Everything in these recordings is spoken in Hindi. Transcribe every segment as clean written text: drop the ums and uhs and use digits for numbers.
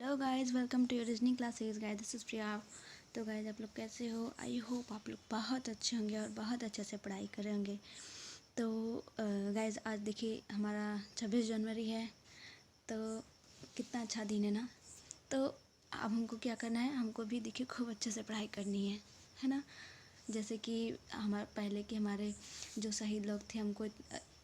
Hello guys, welcome to your reasoning classes. Guys, this is Priya. तो गाइस, आप लोग कैसे हो? आई होप आप लोग बहुत अच्छे होंगे और बहुत अच्छे से पढ़ाई कर रहे होंगे। तो गाइस, आज देखिए हमारा 26 जनवरी है। तो कितना अच्छा दिन है ना। तो अब हमको क्या करना है, हमको भी देखिए खूब अच्छे से पढ़ाई करनी है ना। जैसे कि हमारे जो शहीद लोग थे, हमको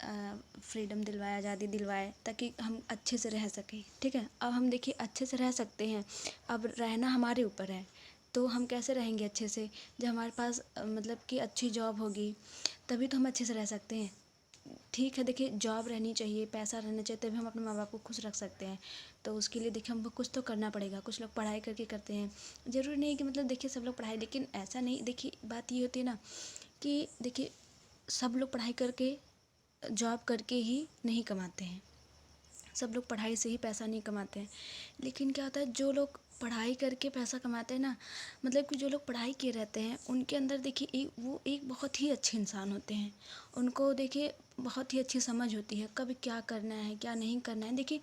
फ्रीडम दिलवाया, आज़ादी दिलवाए, ताकि हम अच्छे से रह सकें। ठीक है, अब हम देखिए अच्छे से रह सकते हैं। अब रहना हमारे ऊपर है। तो हम कैसे रहेंगे अच्छे से? जब हमारे पास मतलब कि अच्छी जॉब होगी, तभी तो हम अच्छे से रह सकते हैं। ठीक है, देखिए जॉब रहनी चाहिए, पैसा रहना चाहिए, तभी हम अपने माँ बाप को खुश रख सकते हैं। तो उसके लिए देखिए हमको कुछ तो करना पड़ेगा। कुछ लोग पढ़ाई करके करते हैं। ज़रूरी नहीं कि मतलब देखिए सब लोग पढ़ाई, लेकिन ऐसा नहीं, देखिए बात ये होती है ना कि देखिए सब लोग पढ़ाई करके, जॉब करके ही नहीं कमाते हैं। सब लोग पढ़ाई से ही पैसा नहीं कमाते हैं। लेकिन क्या होता है, जो लोग पढ़ाई करके पैसा कमाते हैं ना, मतलब कि जो लोग पढ़ाई किए रहते हैं, उनके अंदर देखिए वो एक बहुत ही अच्छे इंसान होते हैं। उनको देखिए बहुत ही अच्छी समझ होती है, कब क्या करना है क्या नहीं करना है। देखिए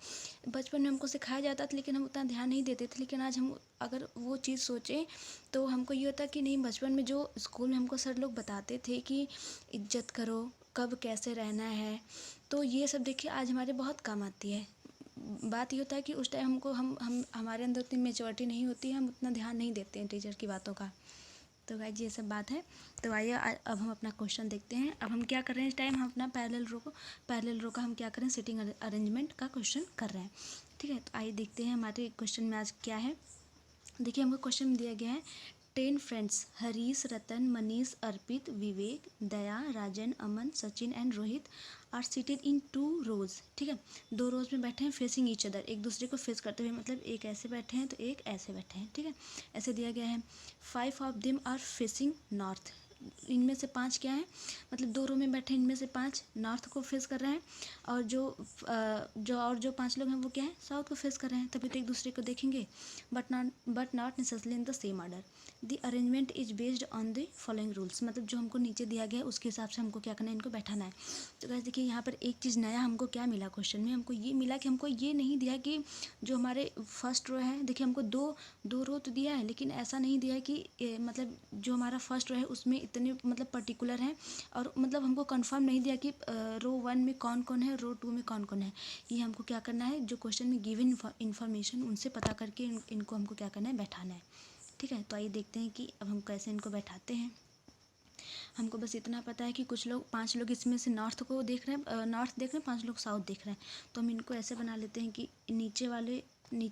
बचपन में हमको सिखाया जाता था, लेकिन हम उतना ध्यान नहीं देते थे। लेकिन आज हम अगर वो चीज़ सोचें तो हमको ये होता कि नहीं, बचपन में जो स्कूल में हमको सर लोग बताते थे कि इज्जत करो, कब कैसे रहना है, तो ये सब देखिए आज हमारे बहुत काम आती है। बात ये होता है कि उस टाइम हमको हम हमारे अंदर उतनी मेच्योरिटी नहीं होती है, हम उतना ध्यान नहीं देते हैं टीचर की बातों का। तो गाइस, ये सब बात है। तो आइए अब हम अपना क्वेश्चन देखते हैं। अब हम क्या कर रहे हैं इस टाइम, हम अपना पैरेलल रो का हम क्या करें, सिटिंग अरेंजमेंट का क्वेश्चन कर रहे हैं। ठीक है, तो आइए देखते हैं हमारे क्वेश्चन में आज क्या है। देखिए हमको क्वेश्चन में दिया गया है 10 friends Harish, Ratan, Manish, Arpit, Vivek, Daya, Rajan, Aman, Sachin and Rohit are seated in 2 rows. ठीक है, 2 रोज में बैठे हैं फेसिंग ईच अदर, एक दूसरे को फेस करते हुए, मतलब एक ऐसे बैठे हैं तो एक ऐसे बैठे हैं। ठीक है, ऐसे दिया गया है। 5 of them are facing north. इनमें से 5 क्या है, मतलब 2 रो में बैठे हैं, इनमें से 5 नॉर्थ को फेस कर रहे हैं, और जो 5 लोग हैं वो क्या है, साउथ को फेस कर रहे हैं। तभी तो एक दूसरे को देखेंगे, but not necessarily in the same order. The arrangement is based on the following rules. मतलब जो हमको नीचे दिया गया है उसके हिसाब से हमको क्या करना है, इनको बैठाना है। तो गाइस देखिए यहाँ पर एक चीज़ नया हमको क्या मिला क्वेश्चन में, हमको ये मिला कि हमको ये नहीं दिया कि जो हमारे फर्स्ट रो है, देखिए हमको दो रो तो दिया है, लेकिन ऐसा नहीं दिया है कि मतलब जो हमारा फर्स्ट रो है उसमें इतने मतलब पर्टिकुलर हैं, और मतलब हमको कंफर्म नहीं दिया कि रो 1 में कौन कौन है, रो 2 में कौन कौन है। ये हमको क्या करना है, जो क्वेश्चन में गिवन इन्फॉर्मेशन उनसे पता करके इनको हमको क्या करना है, बैठाना है। ठीक है, तो आइए देखते हैं कि अब हम कैसे इनको बैठाते हैं। हमको बस इतना पता है कि कुछ लोग 5 लोग इसमें से नॉर्थ को देख रहे हैं, नॉर्थ देख रहे हैं, 5 लोग साउथ देख रहे हैं। तो हम इनको ऐसे बना लेते हैं कि नीचे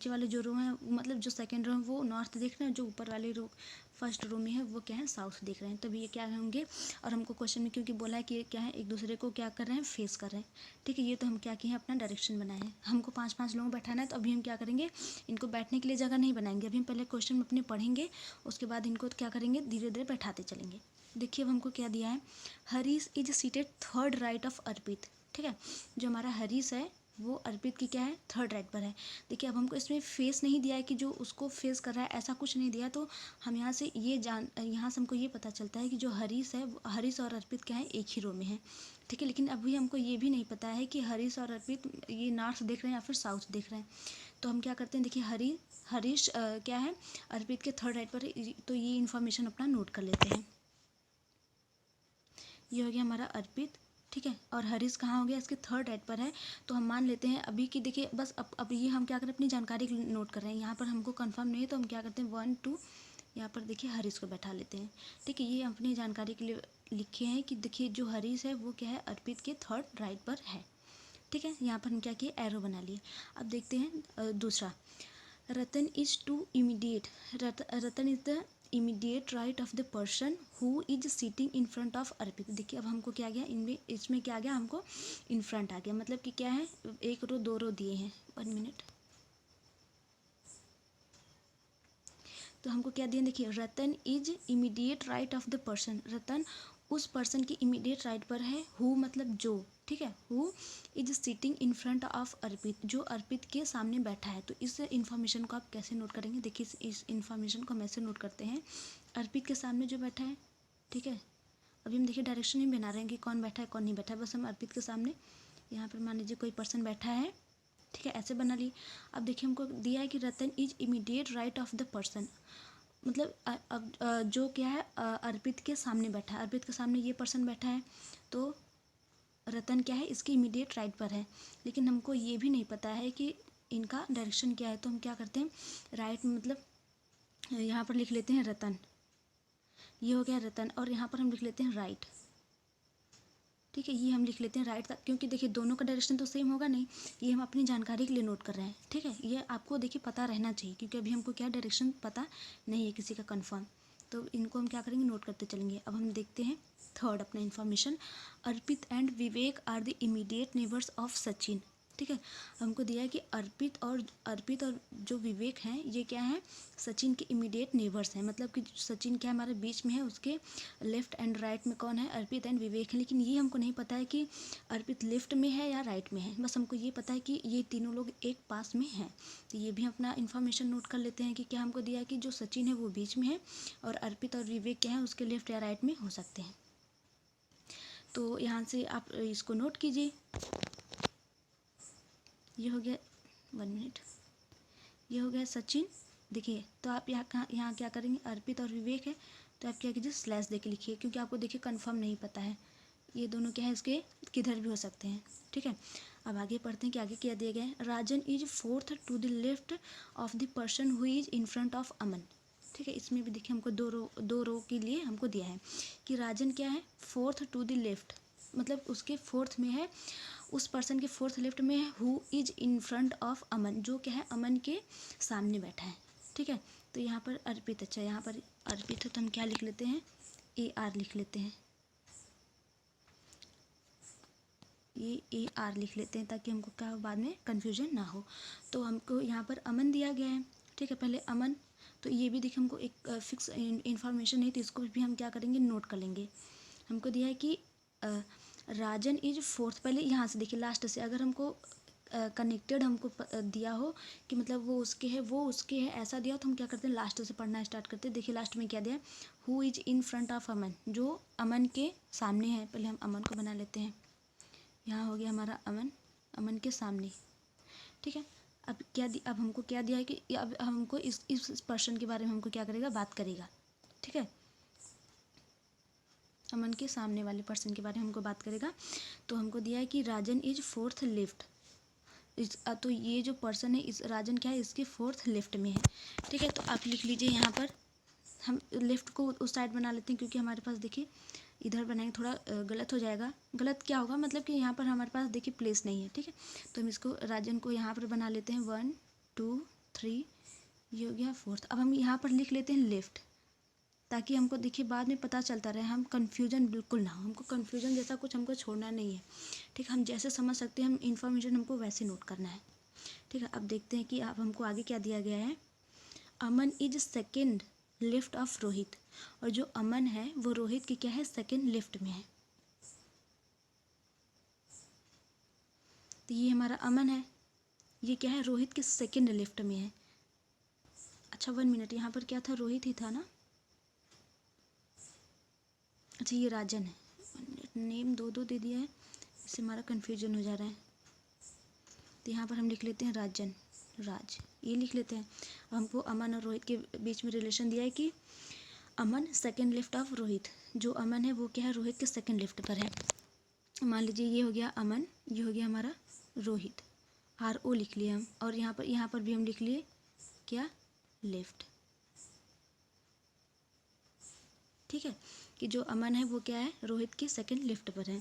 वाले जो रो हैं, मतलब जो सेकंड रो है वो नॉर्थ देख रहे हैं, जो ऊपर वाले रो फर्स्ट रो में है वो क्या है, साउथ देख रहे हैं। तभी ये क्या होंगे, और हमको क्वेश्चन में क्योंकि बोला है कि ये क्या है, एक दूसरे को क्या कर रहे हैं, फेस कर रहे हैं। ठीक है, ये तो हम क्या किए हैं, अपना डायरेक्शन बनाए हैं। हमको 5-5 लोगों को बैठाना है, तो अभी हम क्या करेंगे, इनको बैठने के लिए जगह नहीं बनाएंगे। अभी हम पहले क्वेश्चन अपने पढ़ेंगे, उसके बाद इनको क्या करेंगे, धीरे धीरे बैठाते चलेंगे। देखिए अब हमको क्या दिया है, Harish is seated third right of Arpit. ठीक है, जो हमारा हरीश है वो अर्पित की क्या है, थर्ड राइट पर है। देखिए अब हमको इसमें फेस नहीं दिया है कि जो उसको फेस कर रहा है, ऐसा कुछ नहीं दिया। तो हम यहाँ से हमको ये पता चलता है कि जो हरीश है, हरीश और अर्पित क्या है, एक ही रो में है। ठीक है, लेकिन अभी हमको ये भी नहीं पता है कि हरीश और अर्पित ये नॉर्थ देख रहे हैं या फिर साउथ देख रहे हैं। तो हम क्या करते हैं, देखिए हरीश क्या है, अर्पित के थर्ड राइट पर है, तो ये इन्फॉर्मेशन अपना नोट कर लेते हैं। ये हो गया हमारा अर्पित। ठीक है, और हरीश कहाँ हो गया, इसके थर्ड राइट पर है। तो हम मान लेते हैं अभी कि देखिए बस अब ये हम क्या करें, अपनी जानकारी के लिए नोट कर रहे हैं। यहाँ पर हमको कंफर्म नहीं है, तो हम क्या करते हैं 1 2, यहाँ पर देखिए हरीश को बैठा लेते हैं। ठीक है, ये अपनी जानकारी के लिए लिखे हैं कि देखिए जो हरीश है वो क्या है, अर्पित के थर्ड राइट पर है। ठीक है, यहाँ पर हम क्या किए, एरो बना लिए। अब देखते हैं दूसरा, Ratan is to immediate. Ratan is the immediate right of the person who is sitting in front of Arpit. देखिए अब हमको क्या गया, इनमें इसमें क्या गया, हमको इन फ्रंट आ गया। मतलब कि क्या है, एक रो 2 रो दिए हैं, 1 मिनट। तो हमको क्या दिया, देखिए Ratan is immediate right of the person. Ratan उस पर्सन की इमीडिएट राइट पर है, हु मतलब जो। ठीक है, who is sitting in front of Arpit, जो अर्पित के सामने बैठा है। तो इस इन्फॉर्मेशन को आप कैसे नोट करेंगे, देखिए इस इन्फॉर्मेशन को हम ऐसे नोट करते हैं, अर्पित के सामने जो बैठा है। ठीक है, अभी हम देखिए डायरेक्शन ही बना रहे हैं कि कौन बैठा है कौन नहीं बैठा है, बस हम अर्पित के सामने, यहाँ पर मान लीजिए कोई पर्सन बैठा है। ठीक है, ऐसे बना ली। अब देखिए हमको दिया है कि Ratan is immediate right of the person, मतलब अब जो क्या है अर्पित के सामने बैठा है, अर्पित के सामने ये पर्सन बैठा है, तो रतन क्या है इसके इमीडिएट राइट पर है। लेकिन हमको ये भी नहीं पता है कि इनका डायरेक्शन क्या है, तो हम क्या करते हैं राइट मतलब यहाँ पर लिख लेते हैं रतन, ये हो गया रतन, और यहाँ पर हम लिख लेते हैं राइट। ठीक है, ये हम लिख लेते हैं राइट, क्योंकि देखिए दोनों का डायरेक्शन तो सेम होगा नहीं, ये हम अपनी जानकारी के लिए नोट कर रहे हैं। ठीक है, ये आपको देखिए पता रहना चाहिए, क्योंकि अभी हमको क्या डायरेक्शन पता नहीं है किसी का कंफर्म, तो इनको हम क्या करेंगे नोट करते चलेंगे। अब हम देखते हैं थर्ड अपना information, Arpit and Vivek are the immediate neighbours of Sachin. ठीक है, हमको दिया है कि अर्पित और जो विवेक हैं ये क्या है सचिन के इमीडिएट नेबर्स हैं, मतलब कि सचिन क्या हमारे बीच में है, उसके लेफ्ट एंड राइट में कौन है अर्पित एंड विवेक है। लेकिन ये हमको नहीं पता है कि अर्पित लेफ्ट में है या राइट में है, बस हमको ये पता है कि ये तीनों लोग एक पास में हैं। तो ये भी अपना इन्फॉर्मेशन नोट कर लेते हैं कि क्या हमको दिया है कि जो सचिन है वो बीच में है और अर्पित और विवेक क्या है उसके लेफ्ट या राइट में हो सकते हैं। तो यहाँ से आप इसको नोट कीजिए, ये हो गया 1 मिनट, ये हो गया सचिन। देखिए तो आप यहाँ क्या करेंगे अर्पित और विवेक है, तो आप क्या कीजिए स्लैश दे के लिखिए, क्योंकि आपको देखिए कंफर्म नहीं पता है ये दोनों क्या है इसके किधर भी हो सकते हैं। ठीक है, अब आगे पढ़ते हैं कि आगे क्या दिया गया है, Rajan is fourth to the left of the person who is in front of Aman. ठीक है, इसमें भी देखिए हमको दो रो के लिए हमको दिया है कि राजन क्या है फोर्थ टू द लेफ्ट, मतलब उसके फोर्थ में है, उस पर्सन के फोर्थ लेफ्ट में है who is in front of Aman, जो क्या है अमन के सामने बैठा है। ठीक है, तो यहाँ पर अर्पित, अच्छा यहाँ पर अर्पित है तो हम क्या लिख लेते हैं AR लिख लेते हैं, ये AR लिख लेते हैं ताकि हमको क्या बाद में कन्फ्यूजन ना हो। तो हमको यहाँ पर अमन दिया गया है। ठीक है, पहले अमन, तो ये भी देखिए हमको एक फिक्स इन्फॉर्मेशन है, तो इसको भी हम क्या करेंगे नोट कर लेंगे। हमको दिया है कि राजन इज फोर्थ, पहले यहाँ से देखिए लास्ट से, अगर हमको कनेक्टेड हमको दिया हो कि मतलब वो उसके है वो उसके है ऐसा दिया, तो हम क्या करते हैं लास्ट से पढ़ना स्टार्ट करते हैं। देखिए लास्ट में क्या दिया है, who is in front of Aman, जो अमन के सामने है। पहले हम अमन को बना लेते हैं, यहाँ हो गया हमारा अमन, अमन के सामने। ठीक है, अब हमको क्या दिया है कि अब हमको इस पर्सन के बारे में हमको क्या करेगा बात करेगा। ठीक है, अमन के सामने वाले पर्सन के बारे में हमको बात करेगा। तो हमको दिया है कि राजन इज फोर्थ लेफ्ट, तो ये जो पर्सन है इस राजन क्या है इसके फोर्थ लेफ्ट में है। ठीक है, तो आप लिख लीजिए यहाँ पर, हम लेफ्ट को उस साइड बना लेते हैं क्योंकि हमारे पास देखिए इधर बनाएंगे थोड़ा गलत हो जाएगा। गलत क्या होगा मतलब कि यहाँ पर हमारे पास देखिए प्लेस नहीं है। ठीक है, तो हम इसको राजन को यहाँ पर बना लेते हैं 1 2 3, ये हो गया फोर्थ। अब हम यहाँ पर लिख लेते हैं लेफ्ट, ताकि हमको देखिए बाद में पता चलता रहे, हम कन्फ्यूजन बिल्कुल ना हो, हमको कन्फ्यूजन जैसा कुछ हमको छोड़ना नहीं है। ठीक है, हम जैसे समझ सकते हैं हम इन्फॉर्मेशन हमको वैसे नोट करना है। ठीक है, अब देखते हैं कि अब हमको आगे क्या दिया गया है, Aman is second left of Rohit, और जो अमन है वो रोहित की क्या है सेकेंड लेफ्ट में है। तो ये हमारा अमन है, ये क्या है रोहित के सेकेंड लेफ्ट में है। अच्छा 1 मिनट, यहाँ पर क्या था रोहित ही था ना, अच्छा ये राजन है, नेम दो दे दिया है, इससे हमारा कन्फ्यूजन हो जा रहा है। तो यहाँ पर हम लिख लेते हैं राजन, राज ये लिख लेते हैं। अब हमको अमन और रोहित के बीच में रिलेशन दिया है कि अमन सेकंड लेफ्ट ऑफ रोहित, जो अमन है वो क्या है रोहित के सेकंड लेफ्ट पर है। मान लीजिए ये हो गया अमन, ये हो गया हमारा रोहित, RO लिख लिया हम, और यहाँ पर भी हम लिख लिए क्या लेफ्ट। ठीक है, कि जो अमन है वो क्या है रोहित के सेकंड लेफ्ट पर है।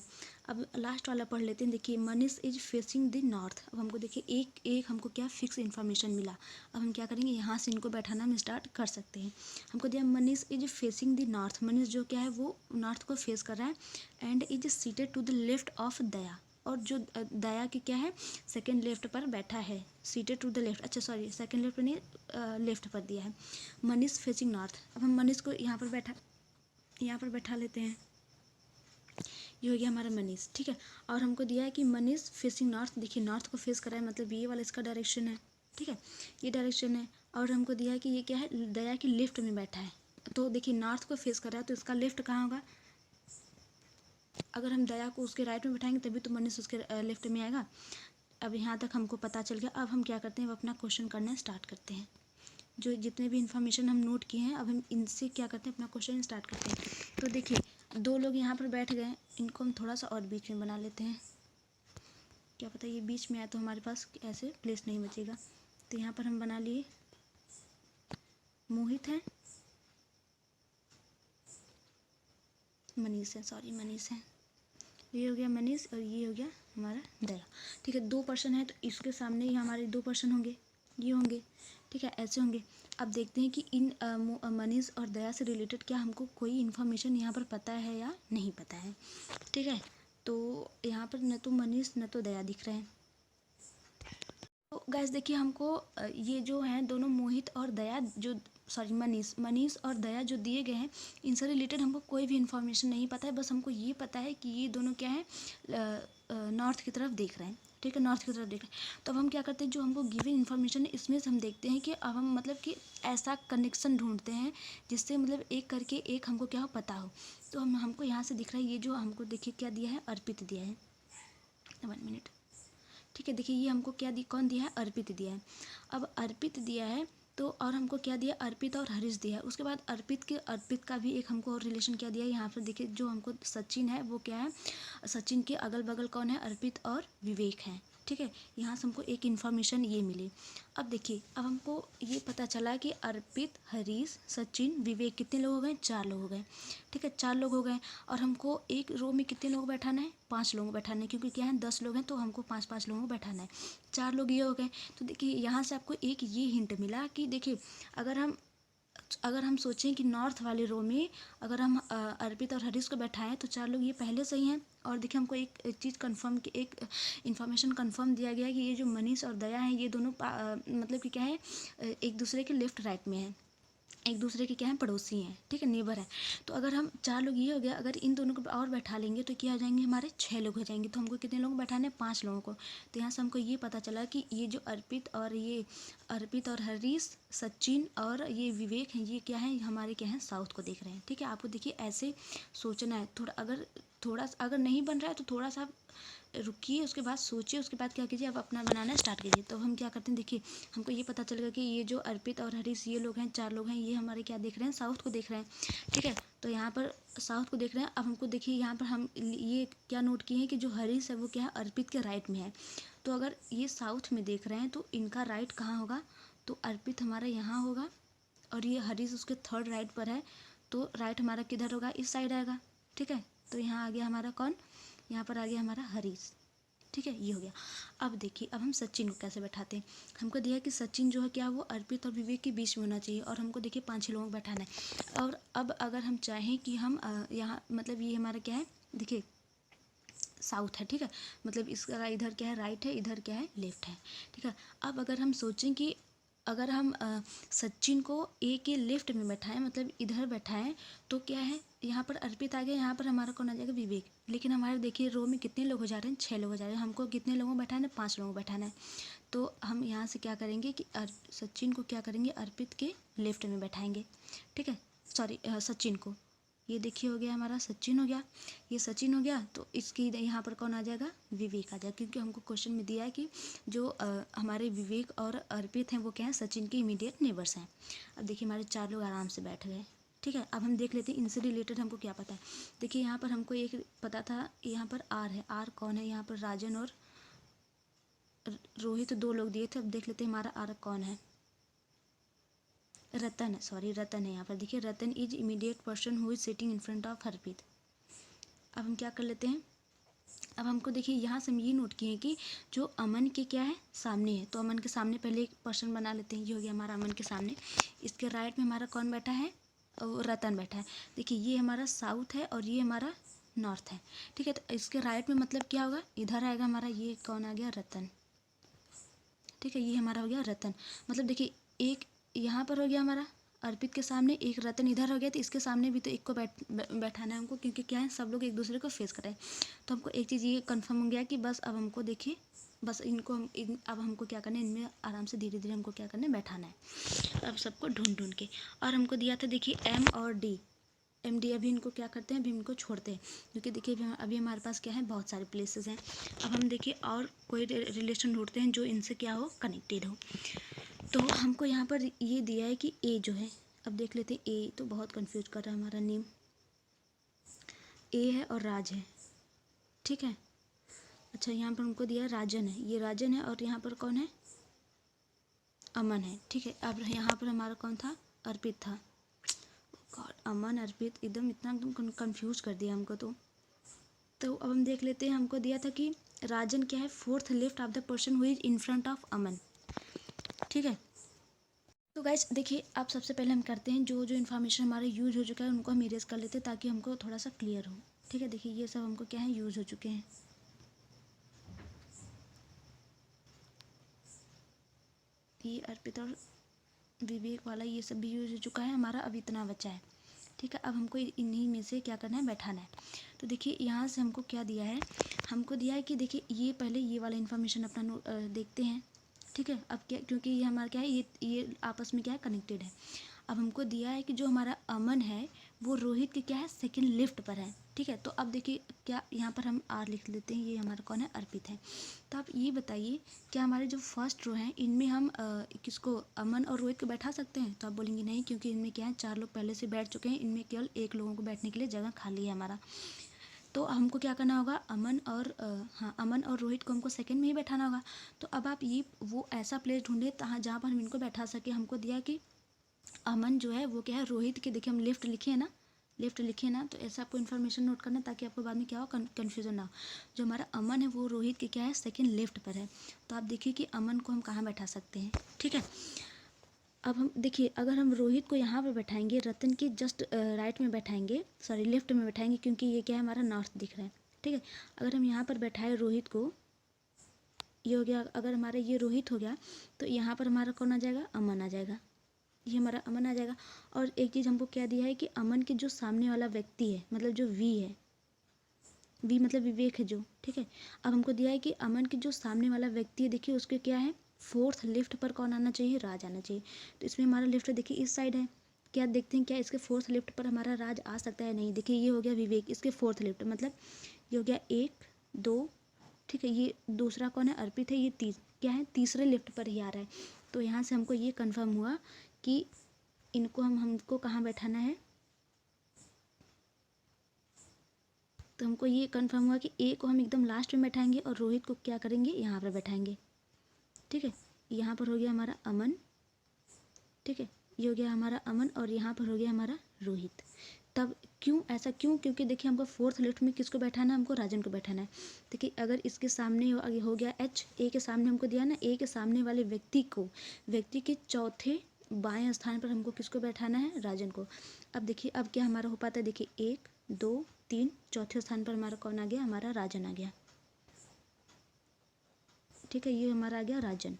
अब लास्ट वाला पढ़ लेते हैं, देखिए Manish is facing the north. अब हमको देखिए एक हमको क्या फिक्स इन्फॉर्मेशन मिला। अब हम क्या करेंगे यहाँ से इनको बैठाना हम स्टार्ट कर सकते हैं। हमको दिया Manish is facing the north, Manish जो क्या है वो नॉर्थ को फेस कर रहा है, and is seated to the left of Daya, और जो दया की क्या है सेकंड लेफ्ट पर बैठा है, सीटेड टू द लेफ्ट, अच्छा सॉरी सेकंड लेफ्ट नहीं लेफ्ट पर दिया है, मनीष फेसिंग नॉर्थ। अब हम मनीष को यहाँ पर बैठा लेते हैं, ये हो गया हमारा मनीष। ठीक है, और हमको दिया है कि मनीष फेसिंग नॉर्थ, देखिए नॉर्थ को फेस कर रहा है मतलब ये वाला इसका डायरेक्शन है। ठीक है, ये डायरेक्शन है, और हमको दिया है कि ये क्या है दया की लेफ्ट में बैठा है, तो देखिए नॉर्थ को फेस कर रहा है तो इसका लेफ्ट कहाँ होगा, अगर हम दया को उसके राइट में बैठाएंगे तभी तो मनीष उसके लेफ्ट में आएगा। अब यहाँ तक हमको पता चल गया। अब हम क्या करते हैं, अब अपना क्वेश्चन करना स्टार्ट करते हैं। जो जितने भी इन्फॉर्मेशन हम नोट किए हैं अब हम इनसे क्या करते हैं, अपना क्वेश्चन स्टार्ट करते हैं। तो देखिए 2 लोग यहाँ पर बैठ गए, इनको हम थोड़ा सा और बीच में बना लेते हैं। क्या पता ये बीच में आए तो हमारे पास ऐसे प्लेस नहीं बचेगा। तो यहाँ पर हम बना लिए, मोहित है, मनीष है, सॉरी मनीष है, ये हो गया मनीष और ये हो गया हमारा दया। ठीक है, 2 पर्सन है तो इसके सामने ही हमारे 2 पर्सन होंगे, ये होंगे। ठीक है, ऐसे होंगे। अब देखते हैं कि इन मनीष और दया से रिलेटेड क्या हमको कोई इन्फॉर्मेशन यहाँ पर पता है या नहीं पता है। ठीक है, तो यहाँ पर न तो मनीष न तो दया दिख रहे हैं। तो गाइस देखिए हमको ये जो हैं दोनों मोहित और दया, जो सॉरी मनीष और दया जो दिए गए हैं, इनसे रिलेटेड हमको कोई भी इन्फॉर्मेशन नहीं पता है। बस हमको ये पता है कि ये दोनों क्या है, नॉर्थ की तरफ देख रहे हैं। ठीक है, नॉर्थ की तरफ देख रहे हैं। तो अब हम क्या करते हैं, जो हमको गिवन इन्फॉर्मेशन है इसमें से हम देखते हैं कि अब हम मतलब कि ऐसा कनेक्शन ढूंढते हैं जिससे मतलब एक करके एक हमको क्या हो पता हो। तो हमको यहाँ से दिख रहा है, ये जो हमको देखिए क्या दिया है, अर्पित दिया है। 1 मिनट। ठीक है, देखिए ये हमको क्या कौन दिया है, अर्पित दिया है। अब अर्पित दिया है तो और हमको क्या दिया, अर्पित और हरीश दिया है। उसके बाद अर्पित का भी एक हमको और रिलेशन क्या दिया है, यहाँ पर देखिए जो हमको सचिन है वो क्या है, सचिन के अगल बगल कौन है, अर्पित और विवेक हैं। ठीक है, यहाँ से हमको एक इन्फॉर्मेशन ये मिली। अब देखिए अब हमको ये पता चला कि अर्पित, हरीश, सचिन, विवेक कितने लोग हो गए, 4 लोग हो गए। ठीक है, 4 लोग हो गए। और हमको एक रो में कितने लोग बैठाना है, 5 लोगों को बैठाना है, क्योंकि क्या है 10 लोग हैं तो हमको 5-5 लोगों को बैठाना है। 4 लोग ये हो गए। तो देखिए यहाँ से आपको एक ये हिंट मिला कि देखिए अगर हम सोचें कि नॉर्थ वाले रो में अगर हम अर्पित और हरीश को बैठाएं तो 4 लोग ये पहले से ही हैं। और देखिए हमको एक चीज़ कंफर्म की, एक इन्फॉर्मेशन कंफर्म दिया गया है कि ये जो मनीष और दया हैं ये दोनों मतलब कि क्या है, एक दूसरे के लेफ्ट राइट में हैं, एक दूसरे के क्या हैं, पड़ोसी हैं। ठीक है, नेबर हैं। तो अगर हम 4 लोग ये हो गया, अगर इन दोनों को और बैठा लेंगे तो क्या हो जाएंगे, हमारे 6 लोग हो जाएंगे। तो हमको कितने लोग बैठाने हैं, 5 लोगों को। तो यहाँ से हमको ये पता चला कि ये जो अर्पित और हरीश, सचिन और ये विवेक हैं, ये क्या है, हमारे क्या हैं, साउथ को देख रहे हैं। ठीक है, आपको देखिए ऐसे सोचना है। थोड़ा अगर नहीं बन रहा है तो थोड़ा सा रुकिए, उसके बाद सोचिए, उसके बाद क्या कीजिए, आप अपना बनाना स्टार्ट कीजिए। तो हम क्या करते हैं, देखिए हमको ये पता चलेगा कि ये जो अर्पित और हरीश ये लोग हैं, 4 लोग हैं, ये हमारे क्या देख रहे हैं, साउथ को देख रहे हैं। ठीक है, तो यहाँ पर साउथ को देख रहे हैं। अब हमको देखिए यहाँ पर हम ये क्या नोट किए हैं कि जो हरीश है वो क्या है, अर्पित के राइट में है। तो अगर ये साउथ में देख रहे हैं तो इनका राइट कहाँ होगा, तो अर्पित हमारा यहाँ होगा और ये हरीश उसके 3rd राइट पर है। तो राइट हमारा किधर होगा, इस साइड आएगा। ठीक है, तो यहाँ आ गया हमारा कौन, यहाँ पर आ गया हमारा हरीश। ठीक है, ये हो गया। अब देखिए अब हम सचिन को कैसे बैठाते हैं। हमको दिया कि सचिन जो है क्या, वो अर्पित और विवेक के बीच में होना चाहिए। और हमको देखिए 5-6 लोगों को बैठाना है। और अब अगर हम चाहें कि हम यहाँ मतलब ये हमारा क्या है, देखिए साउथ है। ठीक है, मतलब इसका इधर क्या है, राइट है, इधर क्या है, लेफ्ट है। ठीक है, अब अगर हम सोचें कि अगर हम सचिन को ए के लेफ्ट में बैठाएं, मतलब इधर बैठाएं, तो क्या है, यहाँ पर अर्पित आ गया, यहाँ पर हमारा कौन आ जाएगा, विवेक। लेकिन हमारे देखिए रो में कितने लोग हो जा रहे हैं, 6 लोग हो जा रहे हैं। हमको कितने लोगों को बैठाना है, 5 लोगों को बैठाना है। तो हम यहाँ से क्या करेंगे कि सचिन को क्या करेंगे, अर्पित के लेफ्ट में बैठाएंगे। ठीक है, सॉरी सचिन को, ये देखिए हो गया हमारा सचिन हो गया, ये सचिन हो गया। तो इसकी यहाँ पर कौन आ जाएगा, विवेक आ जाएगा, क्योंकि हमको क्वेश्चन में दिया है कि जो हमारे विवेक और अर्पित हैं वो क्या है, सचिन के इमीडिएट नेबर्स हैं। अब देखिए हमारे 4 लोग आराम से बैठ गए। ठीक है, अब हम देख लेते हैं इनसे रिलेटेड हमको क्या पता है। देखिए यहाँ पर हमको एक पता था, यहाँ पर आर है, आर कौन है, यहाँ पर राजन और रोहित 2 लोग दिए थे। अब देख लेते हैं हमारा आर कौन है, रतन है, सॉरी रतन है। यहाँ पर देखिए Ratan is immediate person who is sitting in front of Arpit. अब हम क्या कर लेते हैं, अब हमको देखिए यहाँ से हम ये नोट किए कि जो अमन के क्या है, सामने है। तो अमन के सामने पहले एक पर्सन बना लेते हैं, ये हो गया हमारा अमन के सामने। इसके राइट में हमारा कौन बैठा है, रतन बैठा है। देखिए ये हमारा साउथ है और ये हमारा नॉर्थ है। ठीक है, तो इसके राइट में मतलब क्या होगा, इधर आएगा हमारा, ये कौन आ गया, रतन। ठीक है, ये हमारा हो गया रतन। मतलब देखिए एक यहाँ पर हो गया हमारा अर्पित के सामने, एक रतन इधर हो गया, तो इसके सामने भी तो एक को बैठाना है हमको, क्योंकि क्या है, सब लोग एक दूसरे को फेस कर रहे हैं। तो हमको एक चीज़ ये कंफर्म हो गया कि बस अब हमको देखिए, बस इनको अब हमको क्या करना है, इनमें आराम से धीरे धीरे हमको क्या करना है, बैठाना है। अब सबको ढूंढ ढूंढ के। और हमको दिया था देखिए M और D। MD अभी इनको क्या करते हैं, अभी इनको छोड़ते हैं, क्योंकि देखिए अभी हमारे पास क्या है, बहुत सारे प्लेसेस हैं। अब हम देखिए और कोई रिलेशन ढूंढते हैं जो इनसे क्या हो, कनेक्टेड हो। तो हमको यहाँ पर ये दिया है कि ए जो है, अब देख लेते हैं, ए तो बहुत कंफ्यूज कर रहा है हमारा नेम। ए है और राज है, ठीक है। अच्छा, यहाँ पर हमको दिया राजन है, ये राजन है, और यहाँ पर कौन है, अमन है, ठीक है। अब यहाँ पर हमारा कौन था, अर्पित था। गॉड, अमन अर्पित एकदम एकदम कंफ्यूज कर दिया हमको। तो अब हम देख लेते हैं, हमको दिया था कि राजन क्या है, fourth left of the person who is in front of Aman, ठीक है। तो गाइस देखिए, अब सबसे पहले हम करते हैं जो जो इन्फॉर्मेशन हमारे यूज हो चुका है उनको हम इरेज कर लेते हैं, ताकि हमको थोड़ा सा क्लियर हो, ठीक है। देखिए ये सब हमको क्या है, यूज हो चुके हैं। ये अर्पित और विवेक वाला ये सब भी यूज हो चुका है हमारा, अब इतना बचा है, ठीक है। अब हमको इन्हीं में से क्या करना है, बैठाना है। तो देखिए यहाँ से हमको क्या दिया है, हमको दिया है कि देखिए ये पहले ये वाला इन्फॉर्मेशन अपना देखते हैं, ठीक है। अब क्या, क्योंकि ये हमारा क्या है, ये आपस में क्या है, कनेक्टेड है। अब हमको दिया है कि जो हमारा अमन है वो रोहित के क्या है, सेकंड लिफ्ट पर है, ठीक है। तो अब देखिए क्या, यहाँ पर हम आर लिख लेते हैं, ये हमारा कौन है, अर्पित है। तो आप ये बताइए, क्या हमारे जो फर्स्ट रो हैं इनमें हम किसको, अमन और रोहित को बैठा सकते हैं? तो आप बोलेंगे नहीं, क्योंकि इनमें क्या है, 4 लोग पहले से बैठ चुके हैं, इनमें केवल 1 लोगों को बैठने के लिए जगह खाली है हमारा। तो हमको क्या करना होगा, अमन और अमन और रोहित को हमको सेकंड में ही बैठाना होगा। तो अब आप ये वो ऐसा प्लेस ढूंढे जहाँ पर हम इनको बैठा सके। हमको दिया कि अमन जो है वो क्या है, रोहित के, देखिए हम लेफ्ट लिखे हैं ना, लेफ्ट लिखे ना, तो ऐसा आपको इन्फॉर्मेशन नोट करना, ताकि आपको बाद में क्या हो, कन्फ्यूजन ना हो। जो हमारा अमन है वो रोहित के क्या है, सेकंड लेफ्ट पर है। तो आप देखिए कि अमन को हम कहाँ बैठा सकते हैं, ठीक है। अब हम देखिए, अगर हम रोहित को यहाँ पे बैठाएंगे, रतन के जस्ट राइट में बैठाएंगे, सॉरी लेफ्ट में बैठाएंगे, क्योंकि ये क्या है, हमारा नॉर्थ दिख रहा है, ठीक है। अगर हम यहाँ पर बैठाए रोहित को, ये हो गया, अगर हमारा ये रोहित हो गया, तो यहाँ पर हमारा कौन आ जाएगा, अमन आ जाएगा, ये हमारा अमन आ जाएगा। और एक चीज़ हमको क्या दिया है कि अमन के जो सामने वाला व्यक्ति है, मतलब जो वी है, वी मतलब विवेक है जो, ठीक है। अब हमको दिया है कि अमन के जो सामने वाला व्यक्ति है, देखिए उसके क्या है, फोर्थ लिफ्ट पर कौन आना चाहिए, राज आना चाहिए। तो इसमें हमारा लिफ्ट देखिए इस साइड है, क्या देखते हैं, क्या इसके फोर्थ लिफ्ट पर हमारा राज आ सकता है? नहीं। देखिए ये हो गया विवेक, इसके फोर्थ लिफ्ट, मतलब ये हो गया 1 2, ठीक है। ये दूसरा कौन है, अर्पित है, ये क्या है, तीसरे लिफ्ट पर ही आ रहा है। तो यहाँ से हमको ये कन्फर्म हुआ कि इनको हमको कहाँ बैठाना है। तो हमको ये कंफर्म हुआ कि ए को हम एकदम लास्ट में बैठाएंगे और रोहित को क्या करेंगे, यहाँ पर बैठाएंगे, ठीक है। यहाँ पर हो गया हमारा अमन, ठीक है, ये हो गया हमारा अमन, और यहाँ पर हो गया हमारा रोहित। तब क्यों ऐसा, क्यों, क्योंकि देखिए हमको फोर्थ लिफ्ट में किसको बैठाना है, हमको राजन को बैठाना है। देखिए अगर इसके सामने हो गया एच, ए के सामने हमको दिया ना, ए के सामने वाले व्यक्ति के चौथे बाएं स्थान पर हमको किसको बैठाना है, राजन को। अब देखिए अब क्या हमारा हो पाता है, देखिए 1 2 3, चौथे स्थान पर हमारा कौन आ गया, हमारा राजन आ गया, ठीक है। ये हमारा आ गया राजन,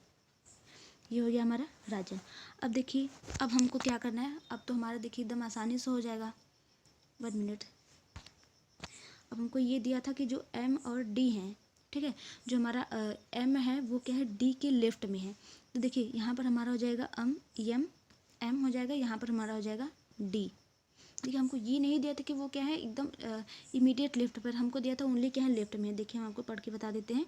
ये हो गया हमारा राजन। अब देखिए अब हमको क्या करना है, अब तो हमारा देखिए एकदम आसानी से हो जाएगा। 1 मिनट। अब हमको ये दिया था कि जो एम और डी हैं, ठीक है, जो हमारा एम है वो क्या है, डी के लेफ्ट में है। तो देखिए यहाँ पर हमारा हो जाएगा एम हो जाएगा, यहाँ पर हमारा हो जाएगा डी। देखिए हमको ये नहीं दिया था कि वो क्या है एकदम इमीडिएट लेफ्ट पर, हमको दिया था ओनली क्या है, लेफ्ट में। देखिए हम आपको पढ़ के बता देते हैं।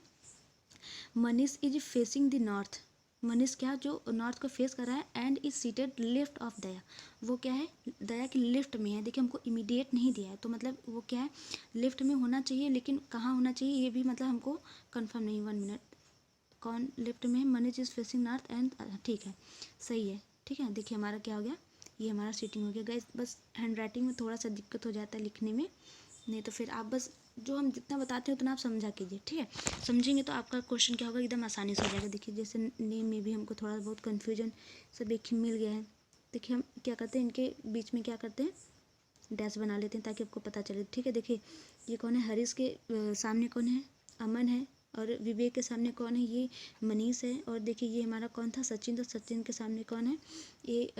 Manish is facing the north, Manish क्या जो नॉर्थ को फेस कर रहा है, and is seated left of Daya, वो क्या है, दया के लेफ्ट में है। देखिए हमको इमीडिएट नहीं दिया है, तो मतलब वो क्या है, लेफ्ट में होना चाहिए, लेकिन कहाँ होना चाहिए ये भी मतलब हमको कंफर्म नहीं। 1 मिनट, कौन लेफ्ट में है, Manish is facing north and, ठीक है, सही है, ठीक है। देखिए हमारा क्या हो गया, ये हमारा सीटिंग हो गया। गाइस बस हैंड राइटिंग में थोड़ा सा दिक्कत हो जाता है लिखने में, नहीं तो फिर आप बस जो हम जितना बताते हैं उतना आप समझा कीजिए, ठीक है। समझेंगे तो आपका क्वेश्चन क्या होगा, एकदम आसानी से हो जाएगा। देखिए जैसे नेम में भी हमको थोड़ा बहुत कन्फ्यूजन सब एक ही मिल गया है। देखिए हम क्या करते हैं, इनके बीच में क्या करते हैं, डैश बना लेते हैं ताकि आपको पता चले, ठीक है। देखिए ये कौन है, हरीश के सामने कौन है, अमन है, और विवेक के सामने कौन है, ये मनीष है, और देखिए ये हमारा कौन था, सचिन। तो सचिन के सामने कौन है, ये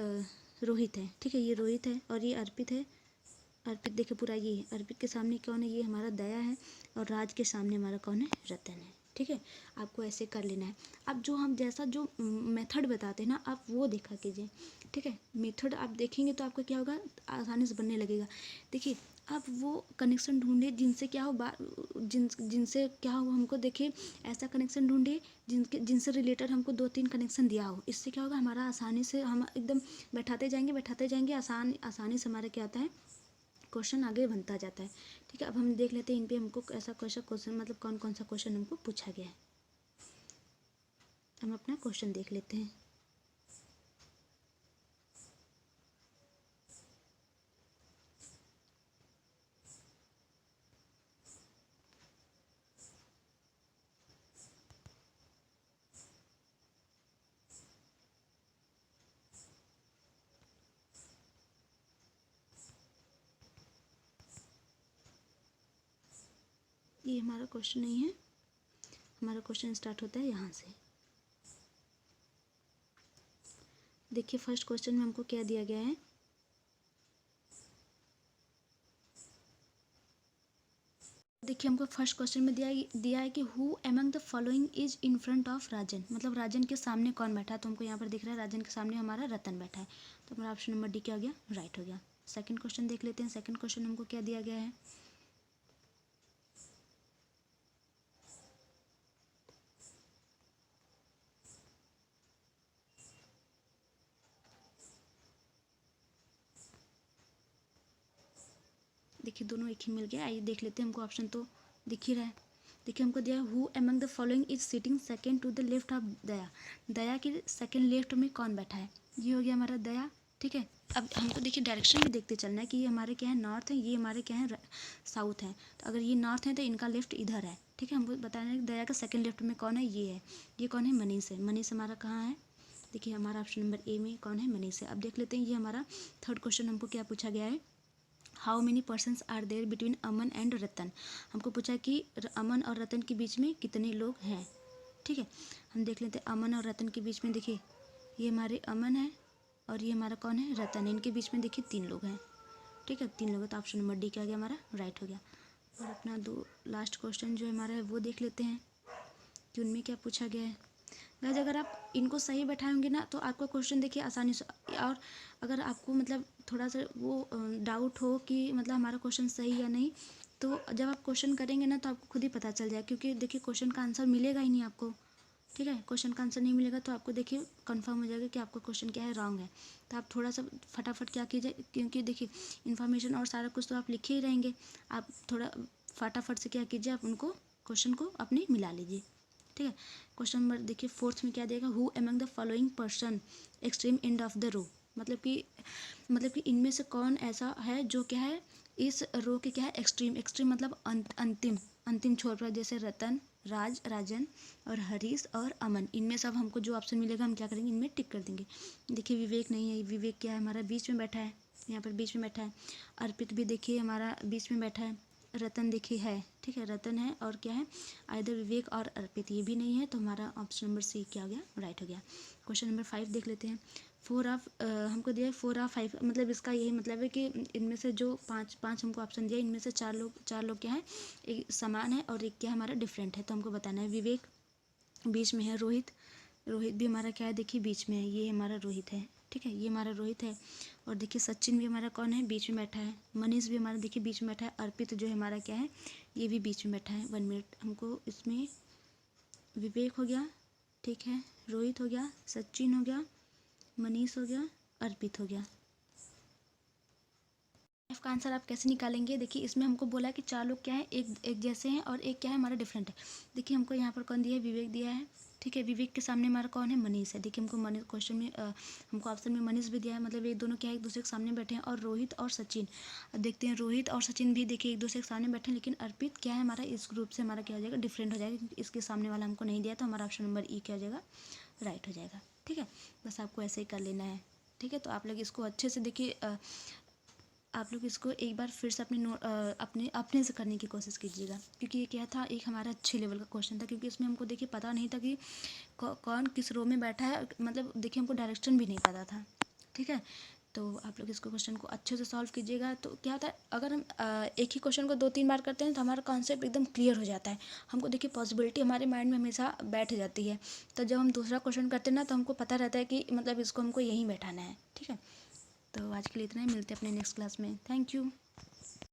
रोहित है, ठीक है, ये रोहित है, और ये अर्पित है। अर्पित देखिए पूरा ये है, अर्पित के सामने कौन है, ये हमारा दया है, और राज के सामने हमारा कौन है, रतन है, ठीक है, आपको ऐसे कर लेना है। अब जो हम जैसा जो मेथड बताते हैं ना, आप वो देखा कीजिए, ठीक है। मेथड आप देखेंगे तो आपका क्या होगा, आसानी से बनने लगेगा। देखिए, आप वो कनेक्शन ढूंढिए जिनसे क्या हो जिनसे क्या हो हमको, देखिए ऐसा कनेक्शन ढूंढिए जिनसे रिलेटेड हमको 2-3 कनेक्शन दिया हो। इससे क्या होगा, हमारा आसानी से हम एकदम बैठाते जाएंगे आसानी से हमारा क्या होता है, क्वेश्चन आगे बनता जाता है। ठीक है, अब हम देख लेते हैं इन पे हमको ऐसा क्वेश्चन मतलब कौन कौन सा क्वेश्चन हमको पूछा गया है। हम अपना क्वेश्चन देख लेते हैं। ये हमारा क्वेश्चन नहीं है, हमारा क्वेश्चन स्टार्ट होता है यहाँ से। देखिए फर्स्ट क्वेश्चन में हमको क्या दिया गया है, देखिए हमको फर्स्ट क्वेश्चन में दिया है कि who among the following is in front of Rajan, मतलब राजन के सामने कौन बैठा है। तो हमको यहाँ पर दिख रहा है राजन के सामने हमारा रतन बैठा है, तो हमारा ऑप्शन नंबर डी क्या हो गया, राइट हो गया। सेकंड क्वेश्चन देख लेते हैं। सेकंड क्वेश्चन हमको क्या दिया गया है, देखिए दोनों एक ही मिल गया। आइए देख लेते हैं, हमको ऑप्शन तो दिख ही रहा है। देखिए हमको दिया है who among the following is sitting second to the left of Daya, Daya के सेकंड लेफ्ट में कौन बैठा है, ये हो गया हमारा दया। ठीक है, अब हमको देखिए डायरेक्शन भी देखते चलना है कि ये हमारे क्या है, नॉर्थ है, ये हमारे क्या है, साउथ है। तो अगर ये नॉर्थ है तो इनका लेफ्ट इधर है। ठीक है, हमको बताना है कि दया का सेकंड लेफ्ट में कौन है, ये है। ये कौन है, मनीष है। मनीष हमारा कहाँ है, देखिए हमारा ऑप्शन नंबर ए में कौन है, मनीष है। अब देख लेते हैं, ये हमारा थर्ड क्वेश्चन हमको क्या पूछा गया है, how many persons are there between Aman and Ratan. हमको पूछा कि अमन और रतन के बीच में कितने लोग हैं। ठीक है, हम देख लेते हैं अमन और रतन के बीच में, देखिए ये हमारे अमन है और ये हमारा कौन है, रतन है। इनके बीच में देखिए 3 लोग हैं। ठीक है, 3 लोग है, तो ऑप्शन नंबर डी क्या आ गया हमारा, राइट हो गया। और अपना लास्ट क्वेश्चन जो हमारा है वो देख लेते हैं कि उनमें क्या पूछा गया है। गाइस अगर आप इनको सही बैठाएंगे ना तो आपका क्वेश्चन देखिए आसानी से, और अगर आपको मतलब थोड़ा सा वो डाउट हो कि मतलब हमारा क्वेश्चन सही या नहीं, तो जब आप क्वेश्चन करेंगे ना तो आपको खुद ही पता चल जाए, क्योंकि देखिए क्वेश्चन का आंसर मिलेगा ही नहीं आपको। ठीक है, क्वेश्चन का आंसर नहीं मिलेगा तो आपको देखिए कंफर्म हो जाएगा कि आपका क्वेश्चन क्या है, रॉन्ग है। तो आप थोड़ा सा फटाफट क्या कीजिए, क्योंकि देखिए इन्फॉर्मेशन और सारा कुछ तो आप लिखे ही रहेंगे, आप थोड़ा फटाफट से क्या कीजिए, आप उनको क्वेश्चन को अपने मिला लीजिए। ठीक है, क्वेश्चन नंबर देखिए फोर्थ में क्या देगा, who among the following person extreme end of the row, मतलब कि इनमें से कौन ऐसा है जो क्या है, इस रो के क्या है, एक्सट्रीम मतलब अंतिम छोर पर, जैसे रतन, राजन और हरीश और अमन, इनमें सब हमको जो ऑप्शन मिलेगा हम क्या करेंगे, इनमें टिक कर देंगे। देखिए विवेक नहीं है, विवेक क्या है, हमारा बीच में बैठा है, यहाँ पर बीच में बैठा है। अर्पित भी देखिए हमारा बीच में बैठा है। रतन देखिए है, ठीक है रतन है, और क्या है, आइदर विवेक और अर्पित, ये भी नहीं है, तो हमारा ऑप्शन नंबर सी क्या हो गया, राइट हो गया। क्वेश्चन नंबर 5 देख लेते हैं। हमको दिया है 4 ऑफ 5, मतलब इसका यही मतलब है कि इनमें से जो पाँच हमको ऑप्शन दिया, इनमें से चार लोग क्या है, एक समान है और एक क्या हमारा डिफरेंट है। तो हमको बताना है, विवेक बीच में है, रोहित भी हमारा क्या है, देखिए बीच में है, ये हमारा रोहित है। ठीक है, ये हमारा रोहित है। और देखिए सचिन भी हमारा कौन है, बीच में बैठा है। मनीष भी हमारा देखिए बीच में बैठा है। अर्पित जो है हमारा क्या है, ये भी बीच में बैठा है। 1 मिनट, हमको इसमें विवेक हो गया, ठीक है, रोहित हो गया, सचिन हो गया, मनीष हो गया, अर्पित हो गया। एफ का आंसर आप कैसे निकालेंगे, देखिए इसमें हमको बोला है कि 4 लोग क्या है, एक जैसे हैं और एक क्या है हमारा डिफरेंट है। देखिए हमको यहाँ पर कौन दिया है, विवेक दिया है। ठीक है, विवेक के सामने हमारा कौन है, मनीष है। देखिए हमको मनीष क्वेश्चन में हमको ऑप्शन में मनीष भी दिया है, मतलब ये दोनों क्या है, एक दूसरे के सामने बैठे हैं। और रोहित और सचिन, अब देखते हैं, रोहित और सचिन भी देखिए एक दूसरे के सामने बैठे हैं, लेकिन अर्पित क्या है हमारा, इस ग्रुप से हमारा क्या हो जाएगा, डिफरेंट हो जाएगा, क्योंकि इसके सामने वाला हमको नहीं दिया, तो हमारा ऑप्शन नंबर ई क्या हो जाएगा, राइट हो जाएगा। ठीक है, बस आपको ऐसे ही कर लेना है। ठीक है, तो आप लोग इसको अच्छे से देखिए, आप लोग इसको एक बार फिर से अपने से करने की कोशिश कीजिएगा, क्योंकि ये क्या था, एक हमारा अच्छे लेवल का क्वेश्चन था, क्योंकि इसमें हमको देखिए पता नहीं था कि कौन किस रो में बैठा है, मतलब देखिए हमको डायरेक्शन भी नहीं पता था। ठीक है, तो आप लोग इसको क्वेश्चन को अच्छे से सॉल्व कीजिएगा। तो क्या होता है, अगर हम एक ही क्वेश्चन को 2-3 बार करते हैं तो हमारा कॉन्सेप्ट एकदम क्लियर हो जाता है। हमको देखिए पॉसिबिलिटी हमारे माइंड में हमेशा बैठ जाती है। तो जब हम दूसरा क्वेश्चन करते हैं ना तो हमको पता रहता है कि मतलब इसको हमको यहीं बैठाना है। ठीक है, तो आज के लिए इतना ही, मिलते हैं अपने नेक्स्ट क्लास में। Thank you.